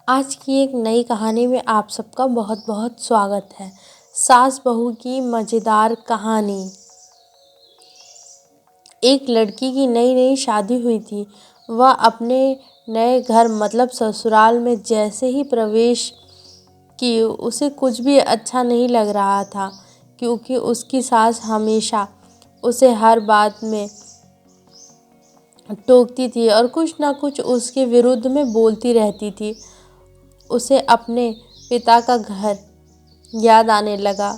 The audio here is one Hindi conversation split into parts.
आज की एक नई कहानी में आप सबका बहुत बहुत स्वागत है। सास बहू की मज़ेदार कहानी। एक लड़की की नई नई शादी हुई थी। वह अपने नए घर मतलब ससुराल में जैसे ही प्रवेश की उसे कुछ भी अच्छा नहीं लग रहा था, क्योंकि उसकी सास हमेशा उसे हर बात में टोकती थी और कुछ ना कुछ उसके विरुद्ध में बोलती रहती थी। उसे अपने पिता का घर याद आने लगा।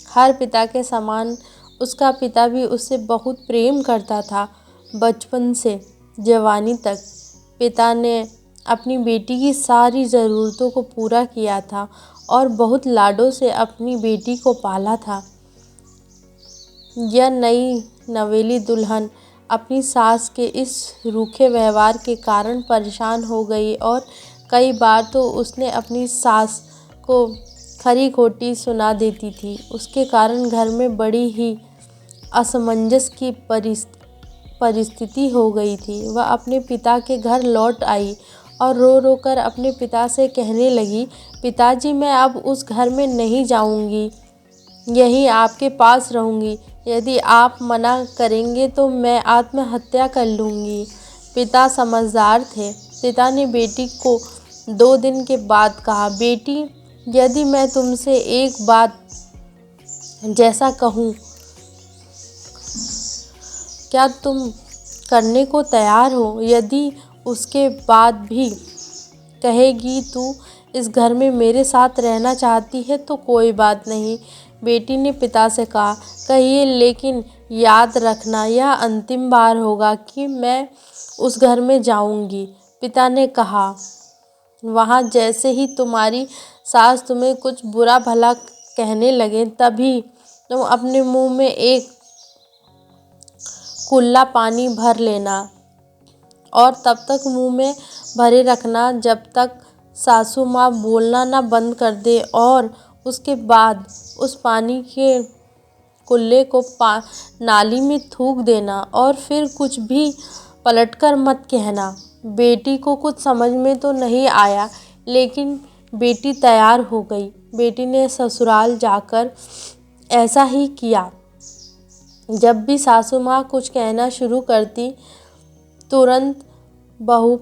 हर पिता के समान उसका पिता भी उससे बहुत प्रेम करता था। बचपन से जवानी तक पिता ने अपनी बेटी की सारी ज़रूरतों को पूरा किया था और बहुत लाडों से अपनी बेटी को पाला था। यह नई नवेली दुल्हन अपनी सास के इस रूखे व्यवहार के कारण परेशान हो गई और कई बार तो उसने अपनी सास को खरी खोटी सुना देती थी। उसके कारण घर में बड़ी ही असमंजस की परिस्थिति हो गई थी। वह अपने पिता के घर लौट आई और रो रो कर अपने पिता से कहने लगी, पिताजी, मैं अब उस घर में नहीं जाऊंगी, यहीं आपके पास रहूंगी। यदि आप मना करेंगे तो मैं आत्महत्या कर लूँगी। पिता समझदार थे। पिता ने बेटी को 2 दिन के बाद कहा, बेटी, यदि मैं तुमसे एक बात जैसा कहूँ, क्या तुम करने को तैयार हो? यदि उसके बाद भी कहेगी तू इस घर में मेरे साथ रहना चाहती है तो कोई बात नहीं। बेटी ने पिता से कहा, कहिए, लेकिन याद रखना यह अंतिम बार होगा कि मैं उस घर में जाऊंगी। पिता ने कहा, वहाँ जैसे ही तुम्हारी सास तुम्हें कुछ बुरा भला कहने लगे तभी तुम अपने मुंह में एक कुल्ला पानी भर लेना और तब तक मुंह में भरे रखना जब तक सासू माँ बोलना ना बंद कर दे, और उसके बाद उस पानी के कुल्ले को नाली में थूक देना और फिर कुछ भी पलटकर मत कहना। बेटी को कुछ समझ में तो नहीं आया, लेकिन बेटी तैयार हो गई। बेटी ने ससुराल जाकर ऐसा ही किया। जब भी सासू माँ कुछ कहना शुरू करती, तुरंत बहू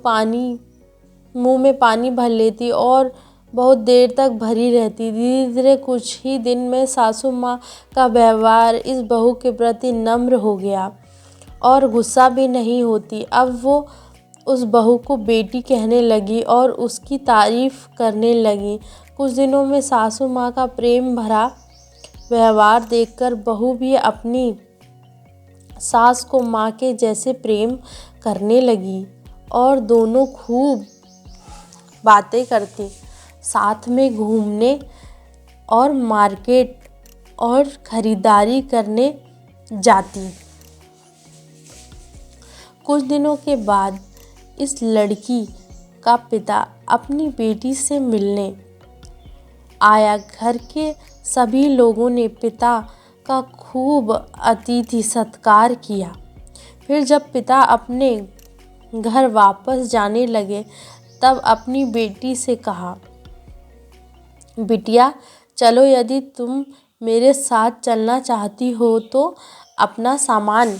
मुंह में पानी भर लेती और बहुत देर तक भरी रहती। धीरे धीरे कुछ ही दिन में सासू माँ का व्यवहार इस बहू के प्रति नम्र हो गया और गुस्सा भी नहीं होती। अब वो उस बहू को बेटी कहने लगी और उसकी तारीफ करने लगी। कुछ दिनों में सासू माँ का प्रेम भरा व्यवहार देखकर बहू भी अपनी सास को माँ के जैसे प्रेम करने लगी और दोनों खूब बातें करती, साथ में घूमने और मार्केट और खरीदारी करने जाती। कुछ दिनों के बाद इस लड़की का पिता अपनी बेटी से मिलने आया। घर के सभी लोगों ने पिता का खूब अतिथि सत्कार किया। फिर जब पिता अपने घर वापस जाने लगे तब अपनी बेटी से कहा, बिटिया, चलो, यदि तुम मेरे साथ चलना चाहती हो तो अपना सामान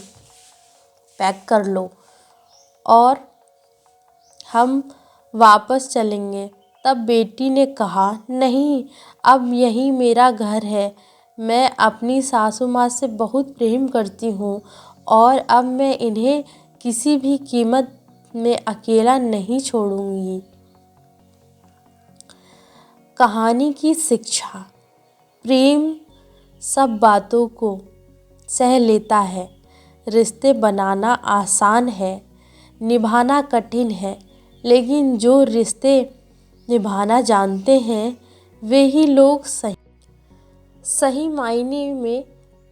पैक कर लो और हम वापस चलेंगे। तब बेटी ने कहा, नहीं, अब यही मेरा घर है। मैं अपनी सासू माँ से बहुत प्रेम करती हूँ और अब मैं इन्हें किसी भी कीमत में अकेला नहीं छोड़ूंगी। कहानी की शिक्षा। प्रेम सब बातों को सह लेता है। रिश्ते बनाना आसान है, निभाना कठिन है, लेकिन जो रिश्ते निभाना जानते हैं वे ही लोग सही मायने में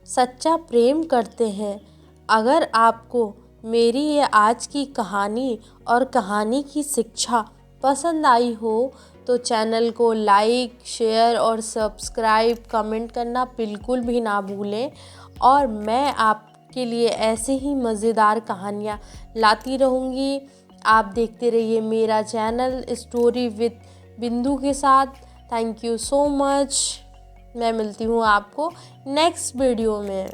सच्चा प्रेम करते हैं। अगर आपको मेरी ये आज की कहानी और कहानी की शिक्षा पसंद आई हो तो चैनल को लाइक, शेयर और सब्सक्राइब, कमेंट करना बिल्कुल भी ना भूलें। और मैं आपके लिए ऐसे ही मज़ेदार कहानियाँ लाती रहूँगी। आप देखते रहिए मेरा चैनल स्टोरी विद बिंदु के साथ। Thank you so much. मैं मिलती हूँ आपको नेक्स्ट वीडियो में।